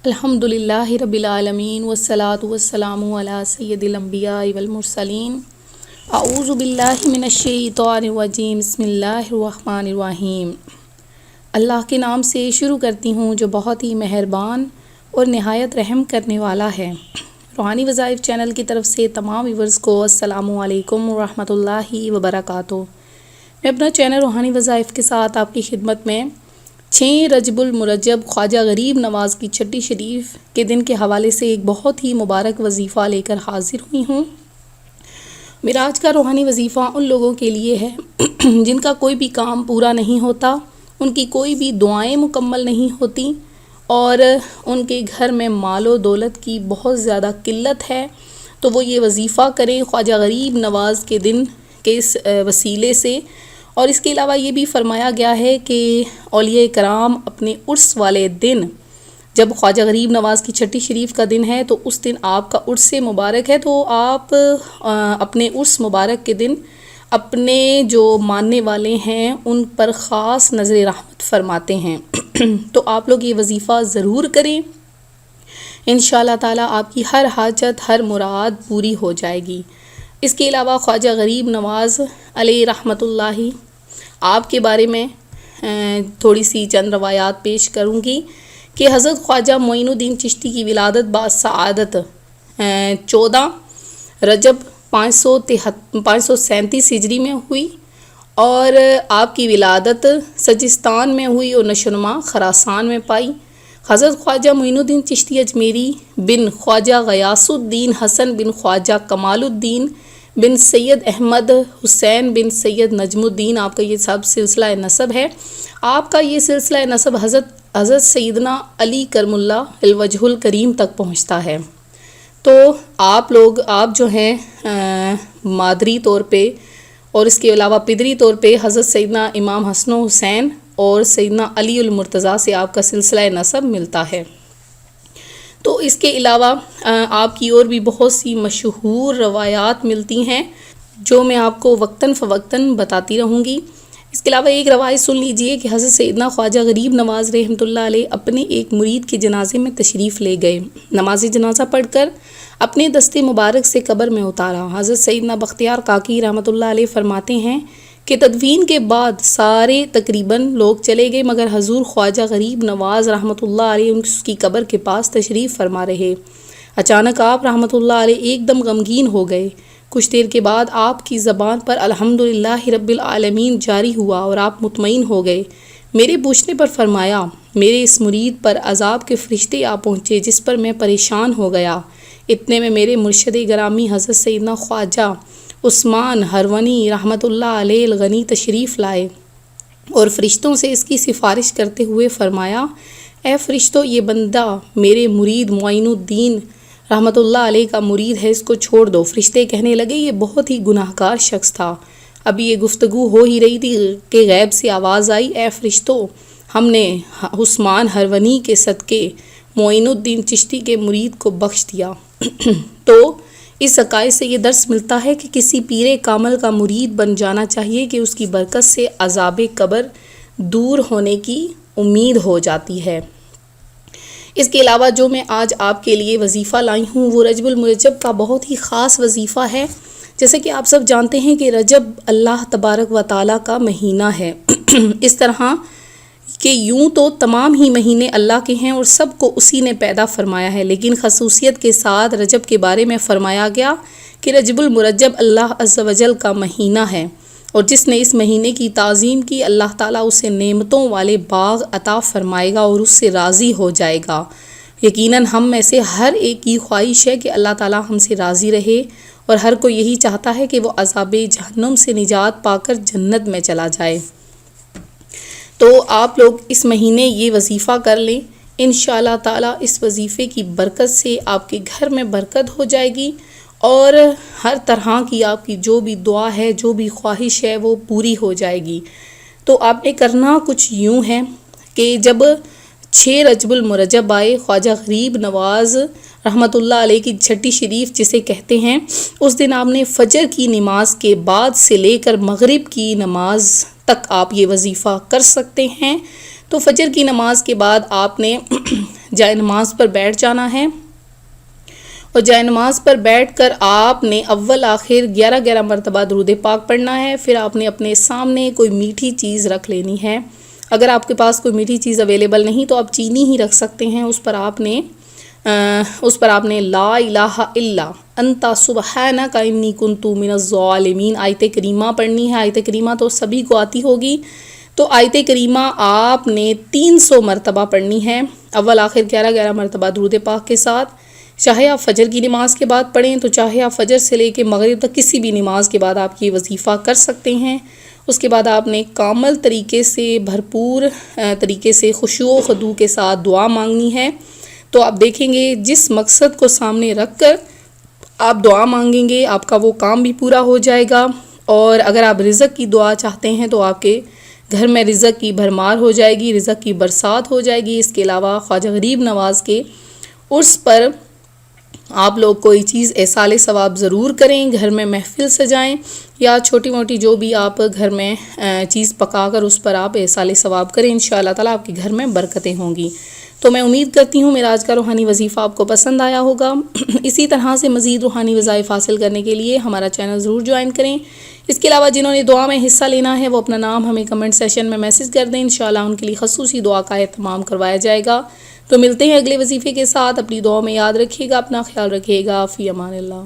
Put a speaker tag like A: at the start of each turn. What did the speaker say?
A: الحمدللہ رب العالمین والصلاة والسلام علی سید الانبیاء والمرسلین۔ اعوذ باللہ من الشیطان الرجیم، بسم اللہ الرحمن الرحیم۔ اللہ کے نام سے شروع کرتی ہوں جو بہت ہی مہربان اور نہایت رحم کرنے والا ہے۔ روحانی وظائف چینل کی طرف سے تمام ویورز کو السلام علیکم ورحمۃ اللہ وبرکاتہ۔ میں اپنا چینل روحانی وظائف کے ساتھ آپ کی خدمت میں 6 رجب المرجب خواجہ غریب نواز کی چھٹی شریف کے دن کے حوالے سے ایک بہت ہی مبارک وظیفہ لے کر حاضر ہوئی ہوں۔ معراج کا روحانی وظیفہ ان لوگوں کے لیے ہے جن کا کوئی بھی کام پورا نہیں ہوتا، ان کی کوئی بھی دعائیں مکمل نہیں ہوتی اور ان کے گھر میں مال و دولت کی بہت زیادہ قلت ہے، تو وہ یہ وظیفہ کریں خواجہ غریب نواز کے دن کے اس وسیلے سے۔ اور اس کے علاوہ یہ بھی فرمایا گیا ہے کہ اولیاء کرام اپنے عرس والے دن، جب خواجہ غریب نواز کی چھٹی شریف کا دن ہے تو اس دن آپ کا عرس مبارک ہے، تو آپ اپنے عرس مبارک کے دن اپنے جو ماننے والے ہیں ان پر خاص نظر رحمت فرماتے ہیں۔ تو آپ لوگ یہ وظیفہ ضرور کریں، انشاءاللہ تعالیٰ آپ کی ہر حاجت ہر مراد پوری ہو جائے گی۔ اس کے علاوہ خواجہ غریب نواز علیہ رحمۃ اللہ آپ کے بارے میں تھوڑی سی چند روایات پیش کروں گی کہ حضرت خواجہ معین الدین چشتی کی ولادت باسعادت 14 رجب 537 ہجری میں ہوئی، اور آپ کی ولادت سجستان میں ہوئی اور نشوونما خراسان میں پائی۔ حضرت خواجہ معین الدین چشتی اجمیری بن خواجہ غیاث الدین حسن بن خواجہ کمال الدین بن سید احمد حسین بن سید نجم الدین، آپ کا یہ سب سلسلہ نسب ہے۔ آپ کا یہ سلسلہ نسب حضرت سیدنا علی کرم اللہ الوجہ الکریم تک پہنچتا ہے۔ تو آپ جو ہیں مادری طور پہ اور اس کے علاوہ پدری طور پہ حضرت سیدنا امام حسن و حسین اور سیدنا علی المرتضیٰ سے آپ کا سلسلہ نسب ملتا ہے۔ تو اس کے علاوہ آپ کی اور بھی بہت سی مشہور روایات ملتی ہیں جو میں آپ کو وقتاً فوقتاً بتاتی رہوں گی۔ اس کے علاوہ ایک روایت سن لیجئے کہ حضرت سیدنا خواجہ غریب نواز رحمۃ اللہ علیہ اپنے ایک مرید کے جنازے میں تشریف لے گئے، نماز جنازہ پڑھ کر اپنے دستے مبارک سے قبر میں اتارا۔ حضرت سیدنا بختیار کاکی رحمۃ اللہ علیہ فرماتے ہیں کہ تدفین کے بعد سارے تقریباً لوگ چلے گئے مگر حضور خواجہ غریب نواز رحمۃ اللہ علیہ اس کی قبر کے پاس تشریف فرما رہے۔ اچانک آپ رحمۃ اللہ علیہ ایک دم غمگین ہو گئے۔ کچھ دیر کے بعد آپ کی زبان پر الحمدللہ رب العالمین جاری ہوا اور آپ مطمئن ہو گئے۔ میرے پوچھنے پر فرمایا، میرے اس مرید پر عذاب کے فرشتے آ پہنچے جس پر میں پریشان ہو گیا۔ اتنے میں میرے مرشد گرامی حضرت سیدنا خواجہ عثمان ہرونی رحمۃ اللہ علیہ الغنی تشریف لائے اور فرشتوں سے اس کی سفارش کرتے ہوئے فرمایا، اے فرشتوں، یہ بندہ میرے مرید معین الدین رحمۃ اللہ علیہ کا مرید ہے، اس کو چھوڑ دو۔ فرشتے کہنے لگے، یہ بہت ہی گناہ گار شخص تھا۔ ابھی یہ گفتگو ہو ہی رہی تھی کہ غیب سے آواز آئی، اے فرشتوں، ہم نے عثمان ہرونی کے صدقے معین الدین چشتی کے مرید کو بخش دیا۔ تو اس عقائد سے یہ درس ملتا ہے کہ کسی پیر کامل کا مرید بن جانا چاہیے کہ اس کی برکت سے عذاب قبر دور ہونے کی امید ہو جاتی ہے۔ اس کے علاوہ جو میں آج آپ کے لیے وظیفہ لائی ہوں وہ رجب المرجب کا بہت ہی خاص وظیفہ ہے۔ جیسے کہ آپ سب جانتے ہیں کہ رجب اللہ تبارک و تعالیٰ کا مہینہ ہے۔ اس طرح کہ یوں تو تمام ہی مہینے اللہ کے ہیں اور سب کو اسی نے پیدا فرمایا ہے، لیکن خصوصیت کے ساتھ رجب کے بارے میں فرمایا گیا کہ رجب المرجب اللہ عز و جل کا مہینہ ہے، اور جس نے اس مہینے کی تعظیم کی اللہ تعالیٰ اسے نعمتوں والے باغ عطا فرمائے گا اور اس سے راضی ہو جائے گا۔ یقیناً ہم میں سے ہر ایک کی خواہش ہے کہ اللہ تعالیٰ ہم سے راضی رہے، اور ہر کوئی یہی چاہتا ہے کہ وہ عذاب جہنم سے نجات پا کر جنت میں چلا جائے۔ تو آپ لوگ اس مہینے یہ وظیفہ کر لیں، انشاءاللہ تعالیٰ اس وظیفے کی برکت سے آپ کے گھر میں برکت ہو جائے گی اور ہر طرح کی آپ کی جو بھی دعا ہے، جو بھی خواہش ہے وہ پوری ہو جائے گی۔ تو آپ نے کرنا کچھ یوں ہے کہ جب 6 رجب المرجب آئے، خواجہ غریب نواز رحمۃ اللہ علیہ کی چھٹی شریف جسے کہتے ہیں، اس دن آپ نے فجر کی نماز کے بعد سے لے کر مغرب کی نماز تک آپ یہ وظیفہ کر سکتے ہیں۔ تو فجر کی نماز کے بعد آپ نے جائے نماز پر بیٹھ جانا ہے، اور جائے نماز پر بیٹھ کر آپ نے اول آخر 11 مرتبہ درود پاک پڑھنا ہے۔ پھر آپ نے اپنے سامنے کوئی میٹھی چیز رکھ لینی ہے۔ اگر آپ کے پاس کوئی میٹھی چیز اویلیبل نہیں تو آپ چینی ہی رکھ سکتے ہیں۔ اس پر آپ نے لا الہ الا انت سبحانک انی کنت من الظالمین آیت کریمہ پڑھنی ہے۔ آیت کریمہ تو سبھی کو آتی ہوگی، تو آیت کریمہ آپ نے 300 مرتبہ پڑھنی ہے، اول آخر 11 مرتبہ درود پاک کے ساتھ۔ چاہے آپ فجر کی نماز کے بعد پڑھیں تو چاہے آپ فجر سے لے کے مغرب تک کسی بھی نماز کے بعد آپ یہ وظیفہ کر سکتے ہیں۔ اس کے بعد آپ نے کامل طریقے سے، بھرپور طریقے سے خشوع و خضوع کے ساتھ دعا مانگنی ہے۔ تو آپ دیکھیں گے جس مقصد کو سامنے رکھ کر آپ دعا مانگیں گے آپ کا وہ کام بھی پورا ہو جائے گا، اور اگر آپ رزق کی دعا چاہتے ہیں تو آپ کے گھر میں رزق کی بھرمار ہو جائے گی، رزق کی برسات ہو جائے گی۔ اس کے علاوہ خواجہ غریب نواز کے عرس پر آپ لوگ کوئی چیز ایصال ثواب ضرور کریں، گھر میں محفل سجائیں، یا چھوٹی موٹی جو بھی آپ گھر میں چیز پکا کر اس پر آپ ایصال ثواب کریں، انشاءاللہ تعالیٰ آپ کے گھر میں برکتیں ہوں گی۔ تو میں امید کرتی ہوں میرا آج کا روحانی وظیفہ آپ کو پسند آیا ہوگا۔ اسی طرح سے مزید روحانی وظائف حاصل کرنے کے لیے ہمارا چینل ضرور جوائن کریں۔ اس کے علاوہ جنہوں نے دعا میں حصہ لینا ہے وہ اپنا نام ہمیں کمنٹ سیشن میں میسج کر دیں، انشاءاللہ ان کے لیے خصوصی دعا کا اہتمام کروایا جائے گا۔ تو ملتے ہیں اگلے وظیفے کے ساتھ، اپنی دعا میں یاد رکھیے گا، اپنا خیال رکھیے گا، فی امان اللہ۔